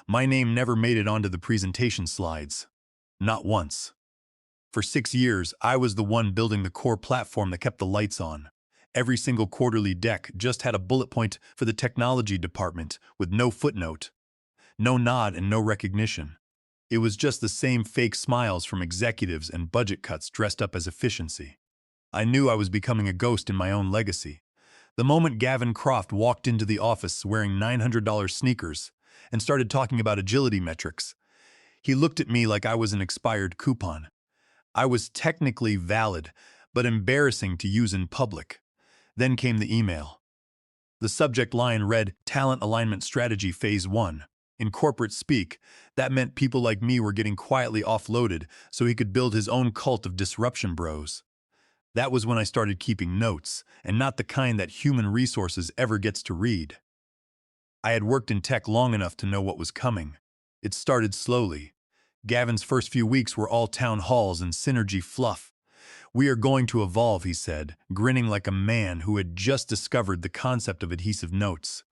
My name never made it onto the presentation slides. Not once. For 6 years, I was the one building the core platform that kept the lights on. Every single quarterly deck just had a bullet point for the technology department, with no footnote, no nod, and no recognition. It was just the same fake smiles from executives and budget cuts dressed up as efficiency. I knew I was becoming a ghost in my own legacy. The moment Gavin Croft walked into the office wearing $900 sneakers and started talking about agility metrics, he looked at me like I was an expired coupon. I was technically valid, but embarrassing to use in public. Then came the email. The subject line read, Talent Alignment Strategy Phase 1. In corporate speak, that meant people like me were getting quietly offloaded so he could build his own cult of disruption bros. That was when I started keeping notes, and not the kind that human resources ever gets to read. I had worked in tech long enough to know what was coming. It started slowly. Gavin's first few weeks were all town halls and synergy fluff. We are going to evolve, he said, grinning like a man who had just discovered the concept of adhesive notes.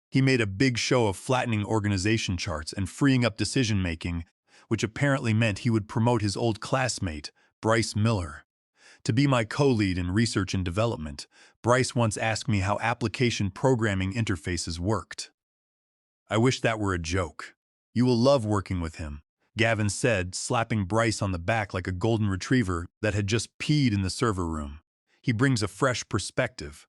He made a big show of flattening organization charts and freeing up decision-making, which apparently meant he would promote his old classmate, Bryce Miller, to be my co-lead in research and development. Bryce once asked me how application programming interfaces worked. I wish that were a joke. You will love working with him, Gavin said, slapping Bryce on the back like a golden retriever that had just peed in the server room. He brings a fresh perspective.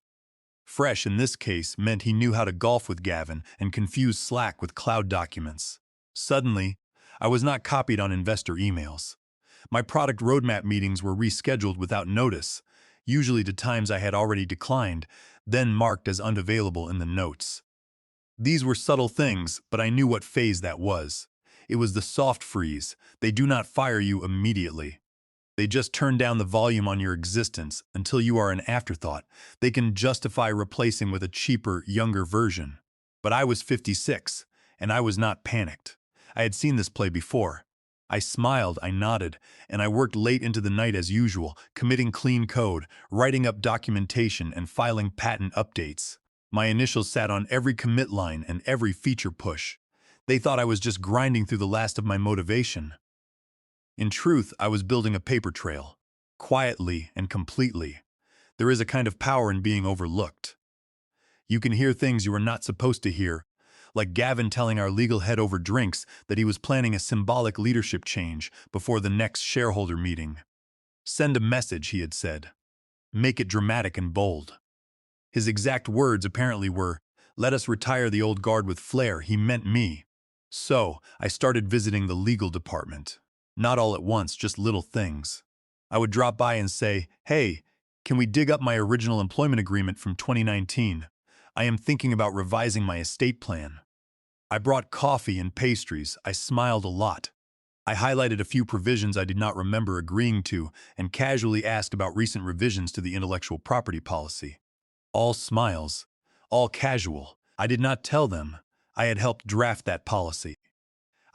Fresh in this case meant he knew how to golf with Gavin and confuse Slack with cloud documents. Suddenly, I was not copied on investor emails. My product roadmap meetings were rescheduled without notice, usually to times I had already declined, then marked as unavailable in the notes. These were subtle things, but I knew what phase that was. It was the soft freeze. They do not fire you immediately. They just turn down the volume on your existence until you are an afterthought. They can justify replacing with a cheaper, younger version. But I was 56, and I was not panicked. I had seen this play before. I smiled, I nodded, and I worked late into the night as usual, committing clean code, writing up documentation, and filing patent updates. My initials sat on every commit line and every feature push. They thought I was just grinding through the last of my motivation. In truth, I was building a paper trail, quietly and completely. There is a kind of power in being overlooked. You can hear things you are not supposed to hear, like Gavin telling our legal head over drinks that he was planning a symbolic leadership change before the next shareholder meeting. Send a message, he had said. Make it dramatic and bold. His exact words apparently were, let us retire the old guard with flair. He meant me. So, I started visiting the legal department. Not all at once, just little things. I would drop by and say, hey, can we dig up my original employment agreement from 2019? I am thinking about revising my estate plan. I brought coffee and pastries. I smiled a lot. I highlighted a few provisions I did not remember agreeing to and casually asked about recent revisions to the intellectual property policy. All smiles, all casual. I did not tell them I had helped draft that policy.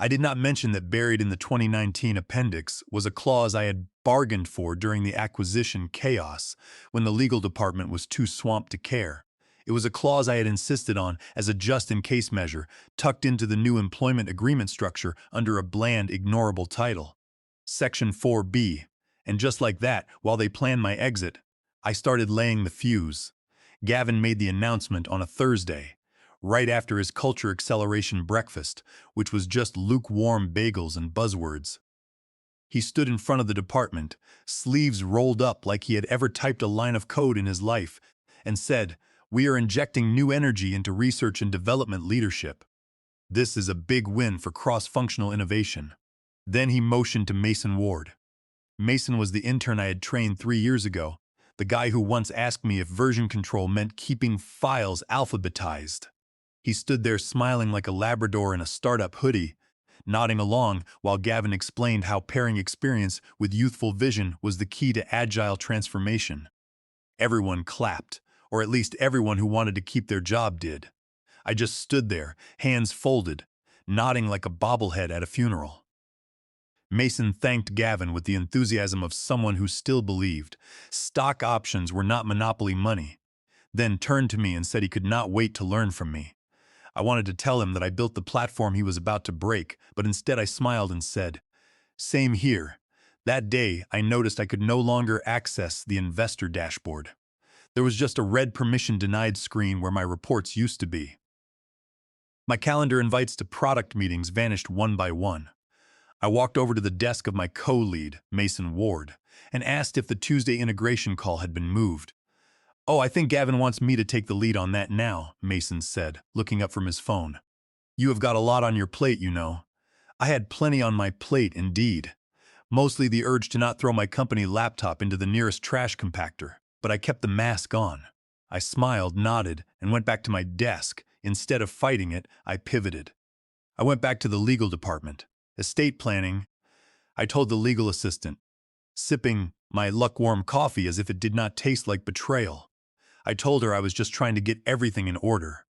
I did not mention that buried in the 2019 appendix was a clause I had bargained for during the acquisition chaos when the legal department was too swamped to care. It was a clause I had insisted on as a just-in-case measure, tucked into the new employment agreement structure under a bland, ignorable title. Section 4B. And just like that, while they planned my exit, I started laying the fuse. Gavin made the announcement on a Thursday, right after his culture acceleration breakfast, which was just lukewarm bagels and buzzwords. He stood in front of the department, sleeves rolled up like he had ever typed a line of code in his life, and said, we are injecting new energy into research and development leadership. This is a big win for cross-functional innovation. Then he motioned to Mason Ward. Mason was the intern I had trained 3 years ago, the guy who once asked me if version control meant keeping files alphabetized. He stood there smiling like a Labrador in a startup hoodie, nodding along while Gavin explained how pairing experience with youthful vision was the key to agile transformation. Everyone clapped, or at least everyone who wanted to keep their job did. I just stood there, hands folded, nodding like a bobblehead at a funeral. Mason thanked Gavin with the enthusiasm of someone who still believed stock options were not monopoly money, then turned to me and said he could not wait to learn from me. I wanted to tell him that I built the platform he was about to break, but instead I smiled and said, "Same here." That day, I noticed I could no longer access the investor dashboard. There was just a red permission denied screen where my reports used to be. My calendar invites to product meetings vanished one by one. I walked over to the desk of my co-lead, Mason Ward, and asked if the Tuesday integration call had been moved. "Oh, I think Gavin wants me to take the lead on that now," Mason said, looking up from his phone. "You have got a lot on your plate, you know." I had plenty on my plate, indeed. Mostly the urge to not throw my company laptop into the nearest trash compactor, but I kept the mask on. I smiled, nodded, and went back to my desk. Instead of fighting it, I pivoted. I went back to the legal department. Estate planning, I told the legal assistant, sipping my lukewarm coffee as if it did not taste like betrayal. I told her I was just trying to get everything in order.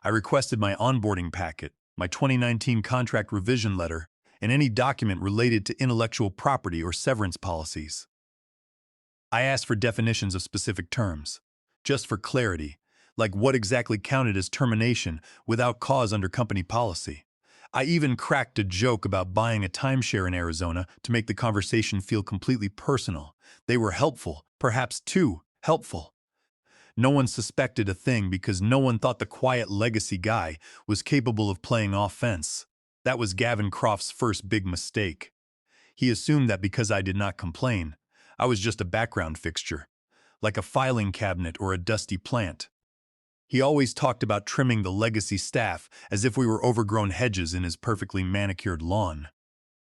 I requested my onboarding packet, my 2019 contract revision letter, and any document related to intellectual property or severance policies. I asked for definitions of specific terms, just for clarity, like what exactly counted as termination without cause under company policy. I even cracked a joke about buying a timeshare in Arizona to make the conversation feel completely personal. They were helpful, perhaps too helpful. No one suspected a thing because no one thought the quiet legacy guy was capable of playing offense. That was Gavin Croft's first big mistake. He assumed that because I did not complain, I was just a background fixture, like a filing cabinet or a dusty plant. He always talked about trimming the legacy staff as if we were overgrown hedges in his perfectly manicured lawn.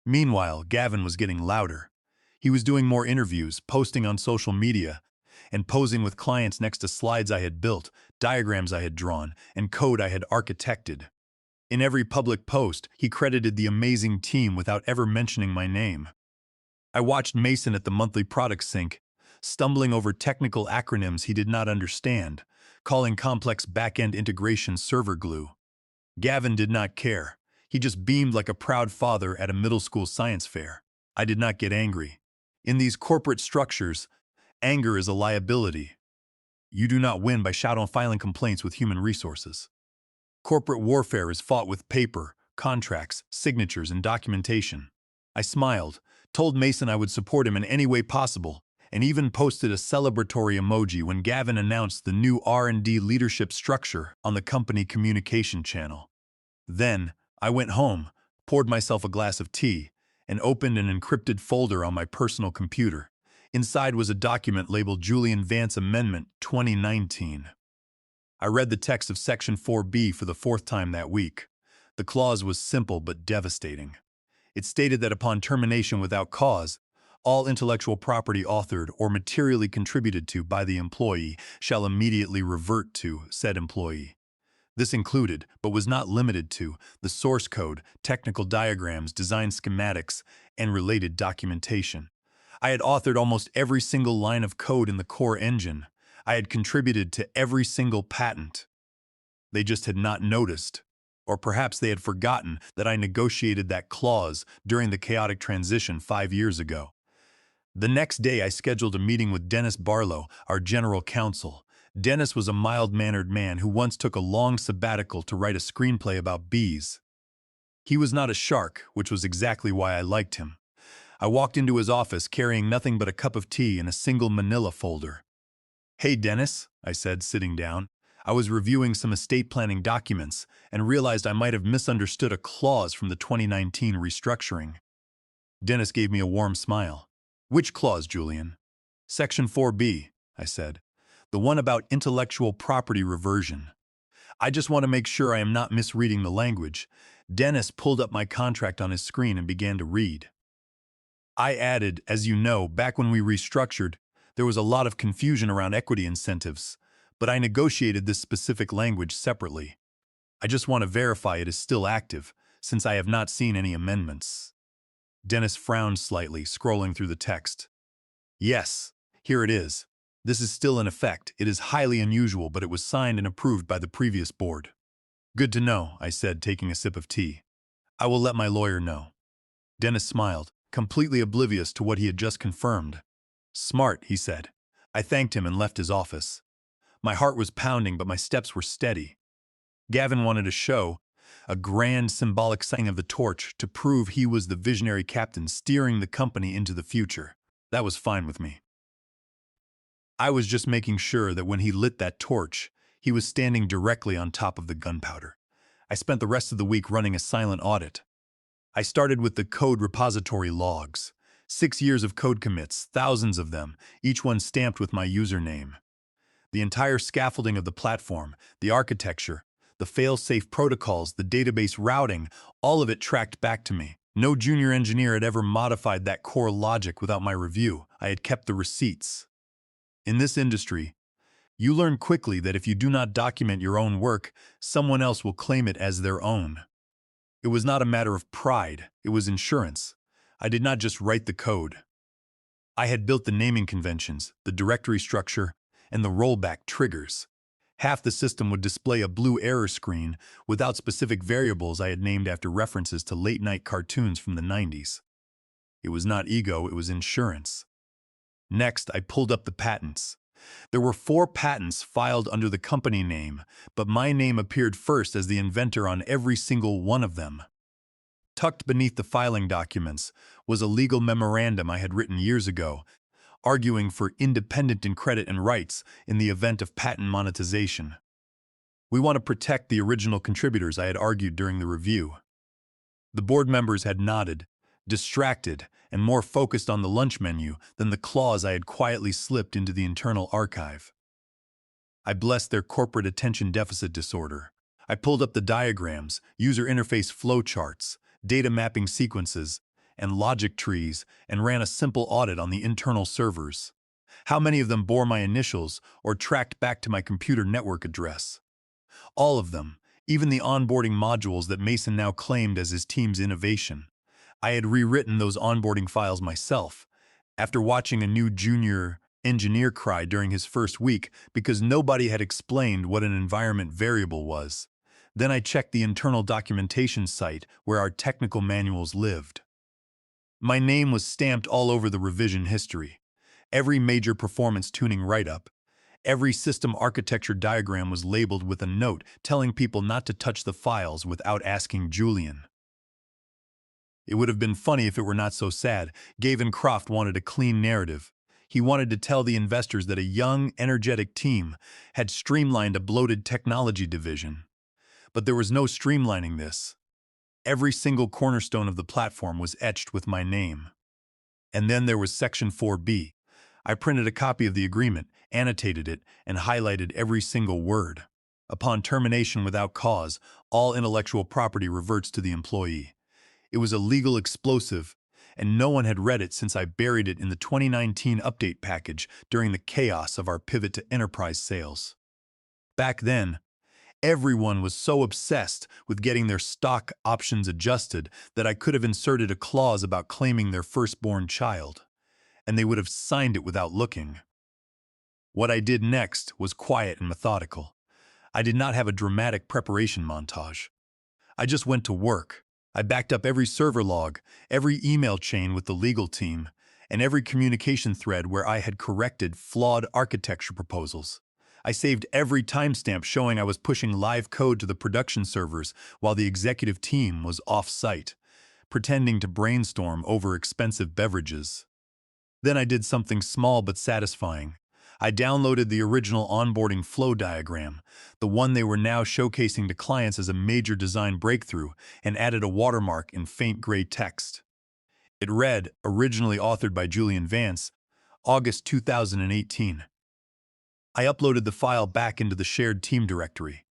Meanwhile, Gavin was getting louder. He was doing more interviews, posting on social media, and posing with clients next to slides I had built, diagrams I had drawn, and code I had architected. In every public post, he credited the amazing team without ever mentioning my name. I watched Mason at the monthly product sync, stumbling over technical acronyms he did not understand, calling complex back-end integration server glue. Gavin did not care. He just beamed like a proud father at a middle school science fair. I did not get angry. In these corporate structures, anger is a liability. You do not win by filing complaints with human resources. Corporate warfare is fought with paper, contracts, signatures, and documentation. I smiled, told Mason I would support him in any way possible, and even posted a celebratory emoji when Gavin announced the new R&D leadership structure on the company communication channel. Then, I went home, poured myself a glass of tea, and opened an encrypted folder on my personal computer. Inside was a document labeled Julian Vance Amendment 2019. I read the text of Section 4B for the fourth time that week. The clause was simple but devastating. It stated that upon termination without cause, all intellectual property authored or materially contributed to by the employee shall immediately revert to said employee. This included, but was not limited to, the source code, technical diagrams, design schematics, and related documentation. I had authored almost every single line of code in the core engine. I had contributed to every single patent. They just had not noticed. Or perhaps they had forgotten that I negotiated that clause during the chaotic transition 5 years ago. The next day, I scheduled a meeting with Dennis Barlow, our general counsel. Dennis was a mild-mannered man who once took a long sabbatical to write a screenplay about bees. He was not a shark, which was exactly why I liked him. I walked into his office carrying nothing but a cup of tea and a single manila folder. "Hey, Dennis," I said, sitting down. I was reviewing some estate planning documents and realized I might have misunderstood a clause from the 2019 restructuring. Dennis gave me a warm smile. "Which clause, Julian?" "Section 4B, I said. "The one about intellectual property reversion. I just want to make sure I am not misreading the language." Dennis pulled up my contract on his screen and began to read. I added, "As you know, back when we restructured, there was a lot of confusion around equity incentives, but I negotiated this specific language separately. I just want to verify it is still active, since I have not seen any amendments." Dennis frowned slightly, scrolling through the text. "Yes, here it is. This is still in effect. It is highly unusual, but it was signed and approved by the previous board." "Good to know," I said, taking a sip of tea. "I will let my lawyer know." Dennis smiled, completely oblivious to what he had just confirmed. "Smart," he said. I thanked him and left his office. My heart was pounding, but my steps were steady. Gavin wanted a show, a grand symbolic sign of the torch to prove he was the visionary captain steering the company into the future. That was fine with me. I was just making sure that when he lit that torch, he was standing directly on top of the gunpowder. I spent the rest of the week running a silent audit. I started with the code repository logs. 6 years of code commits, thousands of them, each one stamped with my username. The entire scaffolding of the platform, the architecture, the fail-safe protocols, the database routing, all of it tracked back to me. No junior engineer had ever modified that core logic without my review. I had kept the receipts. In this industry, you learn quickly that if you do not document your own work, someone else will claim it as their own. It was not a matter of pride, it was insurance. I did not just write the code. I had built the naming conventions, the directory structure, and the rollback triggers. Half the system would display a blue error screen without specific variables I had named after references to late-night cartoons from the 90s. It was not ego, it was insurance. Next, I pulled up the patents. There were 4 patents filed under the company name, but my name appeared first as the inventor on every single one of them. Tucked beneath the filing documents was a legal memorandum I had written years ago, arguing for independent in credit and rights in the event of patent monetization. We want to protect the original contributors, I had argued during the review. The board members had nodded, distracted, and more focused on the lunch menu than the clause I had quietly slipped into the internal archive. I blessed their corporate attention deficit disorder. I pulled up the diagrams, user interface flowcharts, data mapping sequences, and logic trees, and ran a simple audit on the internal servers. How many of them bore my initials or tracked back to my computer network address? All of them, even the onboarding modules that Mason now claimed as his team's innovation. I had rewritten those onboarding files myself, after watching a new junior engineer cry during his first week because nobody had explained what an environment variable was. Then I checked the internal documentation site where our technical manuals lived. My name was stamped all over the revision history. Every major performance tuning write-up, every system architecture diagram was labeled with a note telling people not to touch the files without asking Julian. It would have been funny if it were not so sad. Gavin Croft wanted a clean narrative. He wanted to tell the investors that a young, energetic team had streamlined a bloated technology division. But there was no streamlining this. Every single cornerstone of the platform was etched with my name. And then there was Section 4B. I printed a copy of the agreement, annotated it, and highlighted every single word. Upon termination without cause, all intellectual property reverts to the employee. It was a legal explosive, and no one had read it since I buried it in the 2019 update package during the chaos of our pivot to enterprise sales. Back then, everyone was so obsessed with getting their stock options adjusted that I could have inserted a clause about claiming their firstborn child, and they would have signed it without looking. What I did next was quiet and methodical. I did not have a dramatic preparation montage. I just went to work. I backed up every server log, every email chain with the legal team, and every communication thread where I had corrected flawed architecture proposals. I saved every timestamp showing I was pushing live code to the production servers while the executive team was off-site, pretending to brainstorm over expensive beverages. Then I did something small but satisfying. I downloaded the original onboarding flow diagram, the one they were now showcasing to clients as a major design breakthrough, and added a watermark in faint gray text. It read, originally authored by Julian Vance, August 2018. I uploaded the file back into the shared team directory.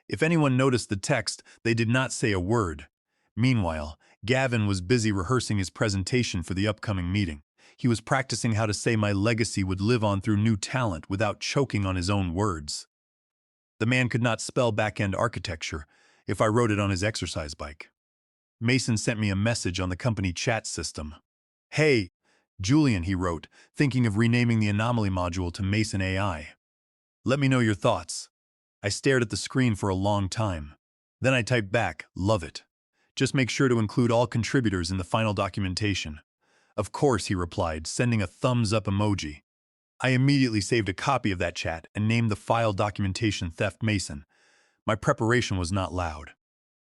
If anyone noticed the text, they did not say a word. Meanwhile, Gavin was busy rehearsing his presentation for the upcoming meeting. He was practicing how to say my legacy would live on through new talent without choking on his own words. The man could not spell back-end architecture if I wrote it on his exercise bike. Mason sent me a message on the company chat system. "Hey, Julian," he wrote, thinking of renaming the anomaly module to Mason AI. "Let me know your thoughts." I stared at the screen for a long time. Then I typed back, "Love it. Just make sure to include all contributors in the final documentation." "Of course," he replied, sending a thumbs-up emoji. I immediately saved a copy of that chat and named the file documentation Theft Mason. My preparation was not loud.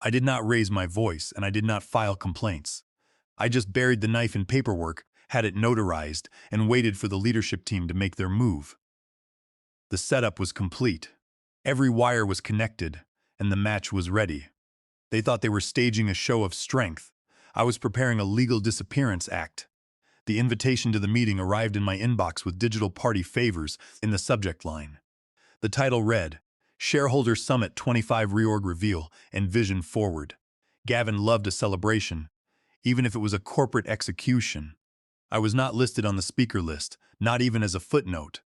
I did not raise my voice, and I did not file complaints. I just buried the knife in paperwork, had it notarized, and waited for the leadership team to make their move. The setup was complete. Every wire was connected, and the match was ready. They thought they were staging a show of strength. I was preparing a legal disappearance act. The invitation to the meeting arrived in my inbox with digital party favors in the subject line. The title read, Shareholder Summit 25 Reorg Reveal and Vision Forward. Gavin loved a celebration, even if it was a corporate execution. I was not listed on the speaker list, not even as a footnote.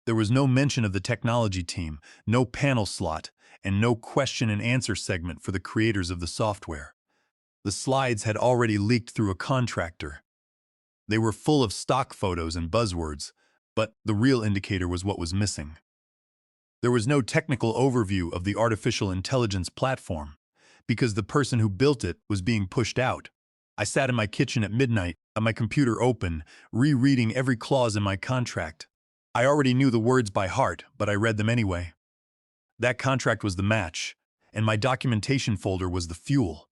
There was no mention of the technology team, no panel slot, and no question and answer segment for the creators of the software. The slides had already leaked through a contractor. They were full of stock photos and buzzwords, but the real indicator was what was missing. There was no technical overview of the artificial intelligence platform, because the person who built it was being pushed out. I sat in my kitchen at midnight, my computer open, rereading every clause in my contract. I already knew the words by heart, but I read them anyway. That contract was the match, and my documentation folder was the fuel.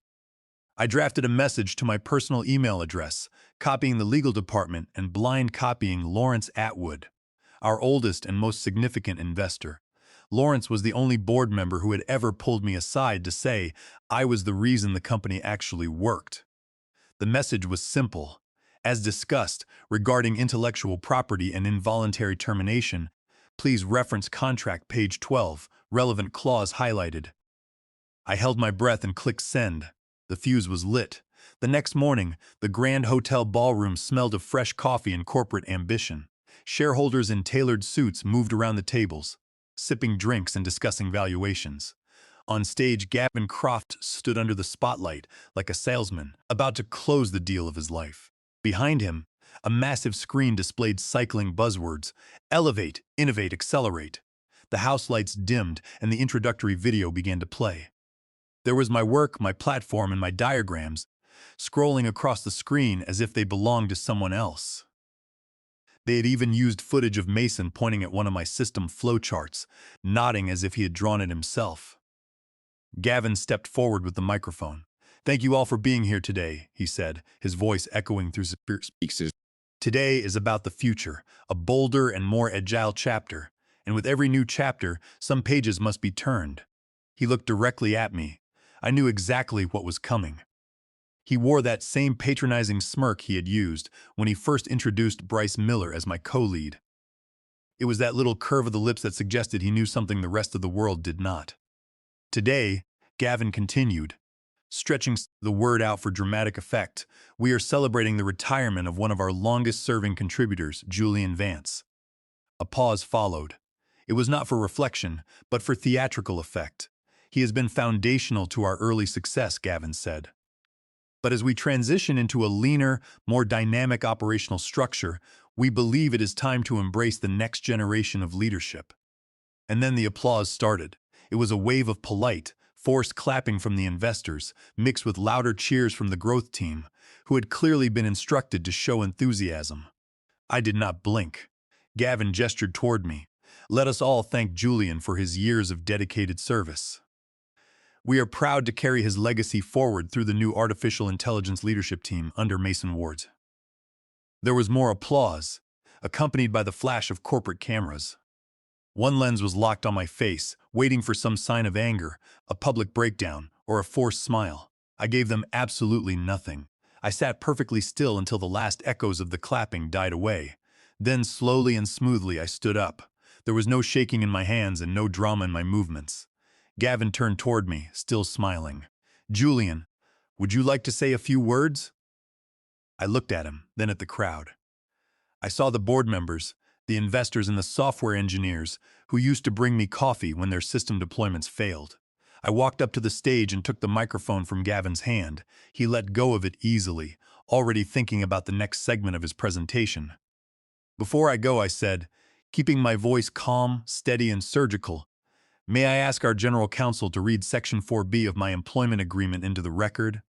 I drafted a message to my personal email address, copying the legal department and blind copying Lawrence Atwood, our oldest and most significant investor. Lawrence was the only board member who had ever pulled me aside to say I was the reason the company actually worked. The message was simple. As discussed, regarding intellectual property and involuntary termination, please reference contract page 12, relevant clause highlighted. I held my breath and clicked send. The fuse was lit. The next morning, the Grand Hotel ballroom smelled of fresh coffee and corporate ambition. Shareholders in tailored suits moved around the tables, sipping drinks and discussing valuations. On stage, Gavin Croft stood under the spotlight like a salesman, about to close the deal of his life. Behind him, a massive screen displayed cycling buzzwords: elevate, innovate, accelerate. The house lights dimmed and the introductory video began to play. There was my work, my platform, and my diagrams, scrolling across the screen as if they belonged to someone else. They had even used footage of Mason pointing at one of my system flowcharts, nodding as if he had drawn it himself. Gavin stepped forward with the microphone. "Thank you all for being here today," he said, his voice echoing through speakers. "Today is about the future, a bolder and more agile chapter, and with every new chapter, some pages must be turned." He looked directly at me. I knew exactly what was coming. He wore that same patronizing smirk he had used when he first introduced Bryce Miller as my co-lead. It was that little curve of the lips that suggested he knew something the rest of the world did not. "Today," Gavin continued, stretching the word out for dramatic effect, "we are celebrating the retirement of one of our longest-serving contributors, Julian Vance." A pause followed. It was not for reflection, but for theatrical effect. "He has been foundational to our early success," Gavin said. "But as we transition into a leaner, more dynamic operational structure, we believe it is time to embrace the next generation of leadership." And then the applause started. It was a wave of polite, forced clapping from the investors, mixed with louder cheers from the growth team, who had clearly been instructed to show enthusiasm. I did not blink. Gavin gestured toward me. "Let us all thank Julian for his years of dedicated service. We are proud to carry his legacy forward through the new artificial intelligence leadership team under Mason Ward." There was more applause, accompanied by the flash of corporate cameras. One lens was locked on my face, waiting for some sign of anger, a public breakdown, or a forced smile. I gave them absolutely nothing. I sat perfectly still until the last echoes of the clapping died away. Then, slowly and smoothly, I stood up. There was no shaking in my hands and no drama in my movements. Gavin turned toward me, still smiling. "Julian, would you like to say a few words?" I looked at him, then at the crowd. I saw the board members, the investors and the software engineers who used to bring me coffee when their system deployments failed. I walked up to the stage and took the microphone from Gavin's hand. He let go of it easily, already thinking about the next segment of his presentation. "Before I go," I said, keeping my voice calm, steady, and surgical, "may I ask our general counsel to read Section 4B of my employment agreement into the record?"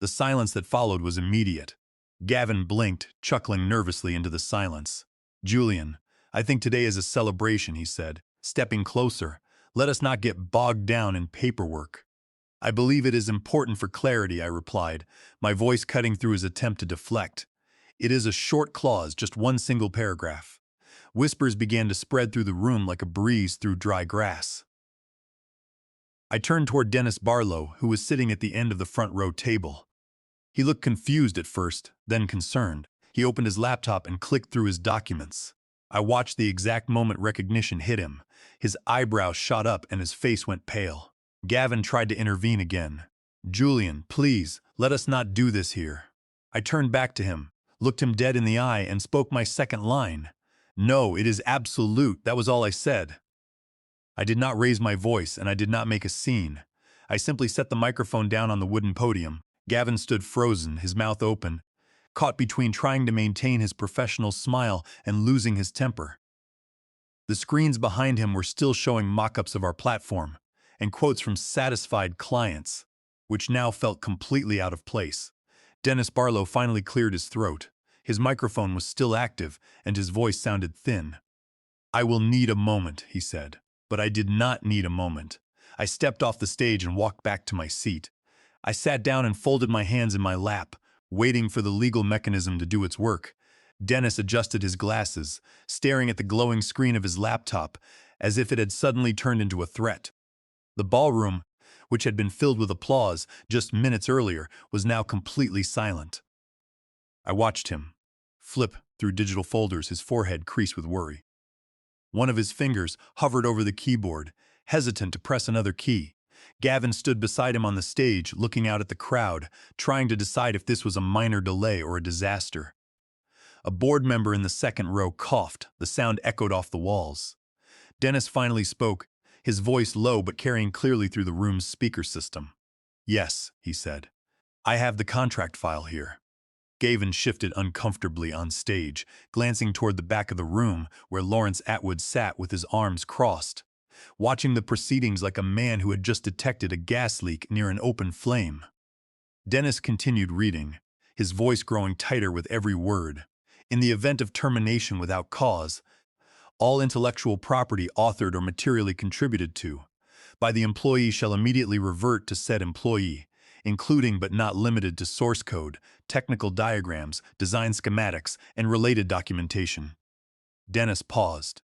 The silence that followed was immediate. Gavin blinked, chuckling nervously into the silence. "Julian, I think today is a celebration," he said, stepping closer. Let us not get bogged down in paperwork. I believe it is important for clarity, I replied, my voice cutting through his attempt to deflect. It is a short clause, just one single paragraph. Whispers began to spread through the room like a breeze through dry grass. I turned toward Dennis Barlow, who was sitting at the end of the front row table. He looked confused at first, then concerned. He opened his laptop and clicked through his documents. I watched the exact moment recognition hit him. His eyebrows shot up and his face went pale. Gavin tried to intervene again. "Julian, please, let us not do this here." I turned back to him, looked him dead in the eye, and spoke my second line. "No, it is absolute," that was all I said. I did not raise my voice, and I did not make a scene. I simply set the microphone down on the wooden podium. Gavin stood frozen, his mouth open, caught between trying to maintain his professional smile and losing his temper. The screens behind him were still showing mock-ups of our platform, and quotes from satisfied clients, which now felt completely out of place. Dennis Barlow finally cleared his throat. His microphone was still active, and his voice sounded thin. "I will need a moment," he said. But I did not need a moment. I stepped off the stage and walked back to my seat. I sat down and folded my hands in my lap, waiting for the legal mechanism to do its work. Dennis adjusted his glasses, staring at the glowing screen of his laptop, as if it had suddenly turned into a threat. The ballroom, which had been filled with applause just minutes earlier, was now completely silent. I watched him flip through digital folders, his forehead creased with worry. One of his fingers hovered over the keyboard, hesitant to press another key. Gavin stood beside him on the stage, looking out at the crowd, trying to decide if this was a minor delay or a disaster. A board member in the second row coughed. The sound echoed off the walls. Dennis finally spoke, his voice low but carrying clearly through the room's speaker system. "Yes," he said. "I have the contract file here." Gavin shifted uncomfortably on stage, glancing toward the back of the room where Lawrence Atwood sat with his arms crossed, watching the proceedings like a man who had just detected a gas leak near an open flame. Dennis continued reading, his voice growing tighter with every word. "In the event of termination without cause, all intellectual property authored or materially contributed to by the employee shall immediately revert to said employee, including but not limited to source code, technical diagrams, design schematics, and related documentation." Dennis paused.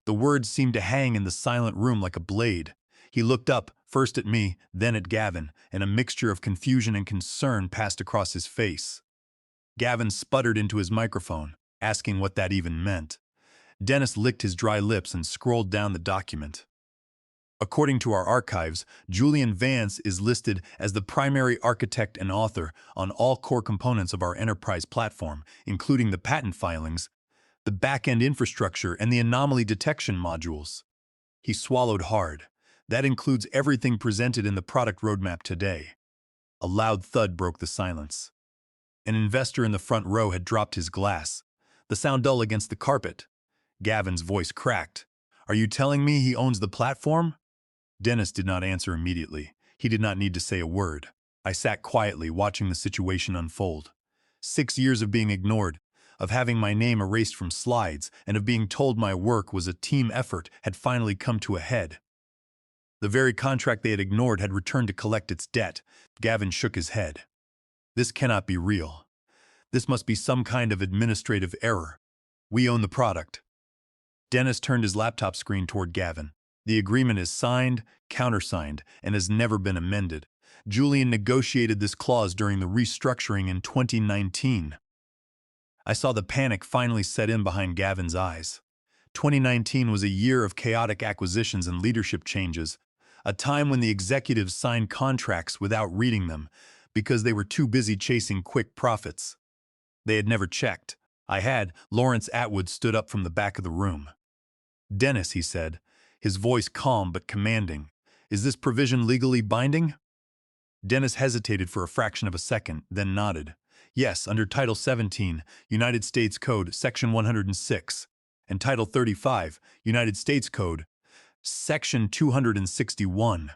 The words seemed to hang in the silent room like a blade. He looked up, first at me, then at Gavin, and a mixture of confusion and concern passed across his face. Gavin sputtered into his microphone, asking what that even meant. Dennis licked his dry lips and scrolled down the document. "According to our archives, Julian Vance is listed as the primary architect and author on all core components of our enterprise platform, including the patent filings, the back-end infrastructure, and the anomaly detection modules." He swallowed hard. "That includes everything presented in the product roadmap today." A loud thud broke the silence. An investor in the front row had dropped his glass, the sound dull against the carpet. Gavin's voice cracked. "Are you telling me he owns the platform?" Dennis did not answer immediately. He did not need to say a word. I sat quietly, watching the situation unfold. 6 years of being ignored, of having my name erased from slides, and of being told my work was a team effort had finally come to a head. The very contract they had ignored had returned to collect its debt. Gavin shook his head. "This cannot be real. This must be some kind of administrative error. We own the product." Dennis turned his laptop screen toward Gavin. "The agreement is signed, countersigned, and has never been amended. Julian negotiated this clause during the restructuring in 2019. I saw the panic finally set in behind Gavin's eyes. 2019 was a year of chaotic acquisitions and leadership changes, a time when the executives signed contracts without reading them because they were too busy chasing quick profits. They had never checked. I had. Lawrence Atwood stood up from the back of the room. "Dennis," he said, his voice calm but commanding, "is this provision legally binding?" Dennis hesitated for a fraction of a second, then nodded. "Yes, under Title 17, United States Code, Section 106, and Title 35, United States Code, Section 261.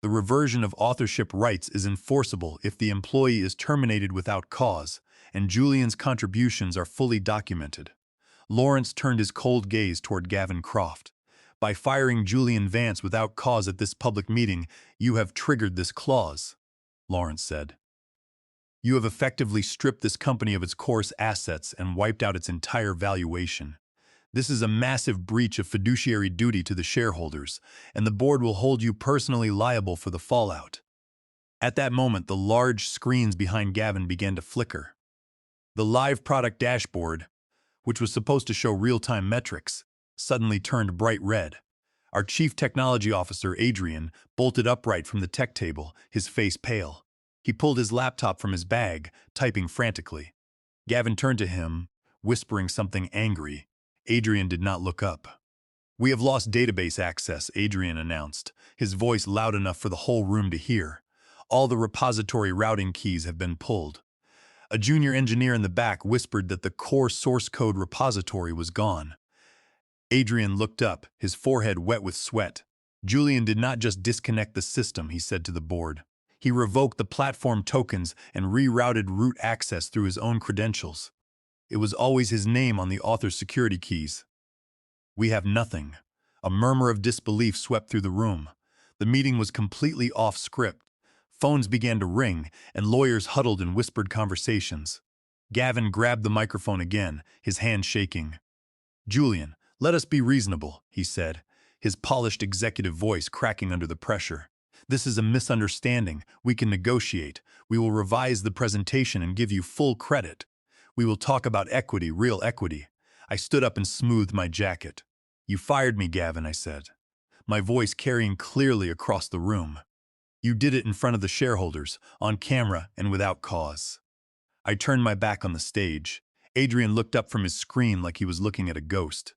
The reversion of authorship rights is enforceable if the employee is terminated without cause, and Julian's contributions are fully documented." Lawrence turned his cold gaze toward Gavin Croft. By firing Julian Vance without cause at this public meeting, you have triggered this clause, Lawrence said. You have effectively stripped this company of its core assets and wiped out its entire valuation. This is a massive breach of fiduciary duty to the shareholders, and the board will hold you personally liable for the fallout. At that moment, the large screens behind Gavin began to flicker. The live product dashboard, which was supposed to show real-time metrics, suddenly turned bright red. Our chief technology officer, Adrian, bolted upright from the tech table, his face pale. He pulled his laptop from his bag, typing frantically. Gavin turned to him, whispering something angry. Adrian did not look up. We have lost database access, Adrian announced, his voice loud enough for the whole room to hear. All the repository routing keys have been pulled. A junior engineer in the back whispered that the core source code repository was gone. Adrian looked up, his forehead wet with sweat. Julian did not just disconnect the system, he said to the board. He revoked the platform tokens and rerouted root access through his own credentials. It was always his name on the author's security keys. We have nothing. A murmur of disbelief swept through the room. The meeting was completely off script. Phones began to ring, and lawyers huddled in whispered conversations. Gavin grabbed the microphone again, his hand shaking. Julian, let us be reasonable, he said, his polished executive voice cracking under the pressure. This is a misunderstanding. We can negotiate. We will revise the presentation and give you full credit. We will talk about equity, real equity. I stood up and smoothed my jacket. You fired me, Gavin, I said, my voice carrying clearly across the room. You did it in front of the shareholders, on camera and without cause. I turned my back on the stage. Adrian looked up from his screen like he was looking at a ghost.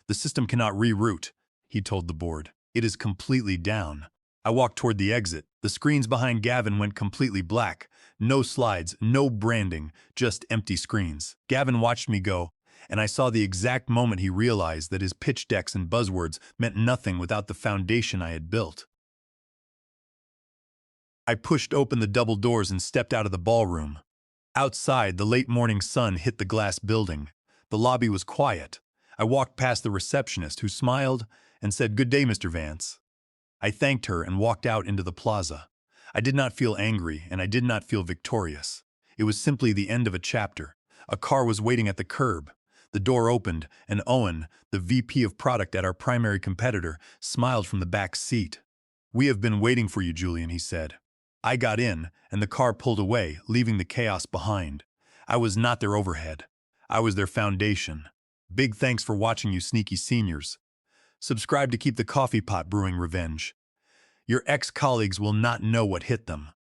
The system cannot reroute, he told the board. It is completely down. I walked toward the exit. The screens behind Gavin went completely black. No slides, no branding, just empty screens. Gavin watched me go, and I saw the exact moment he realized that his pitch decks and buzzwords meant nothing without the foundation I had built. I pushed open the double doors and stepped out of the ballroom. Outside, the late morning sun hit the glass building. The lobby was quiet. I walked past the receptionist, who smiled and said, "Good day, Mr. Vance." I thanked her and walked out into the plaza. I did not feel angry, and I did not feel victorious. It was simply the end of a chapter. A car was waiting at the curb. The door opened, and Owen, the VP of product at our primary competitor, smiled from the back seat. "We have been waiting for you, Julian," he said. I got in, and the car pulled away, leaving the chaos behind. I was not their overhead. I was their foundation. Big thanks for watching, you sneaky seniors. Subscribe to keep the coffee pot brewing revenge. Your ex-colleagues will not know what hit them.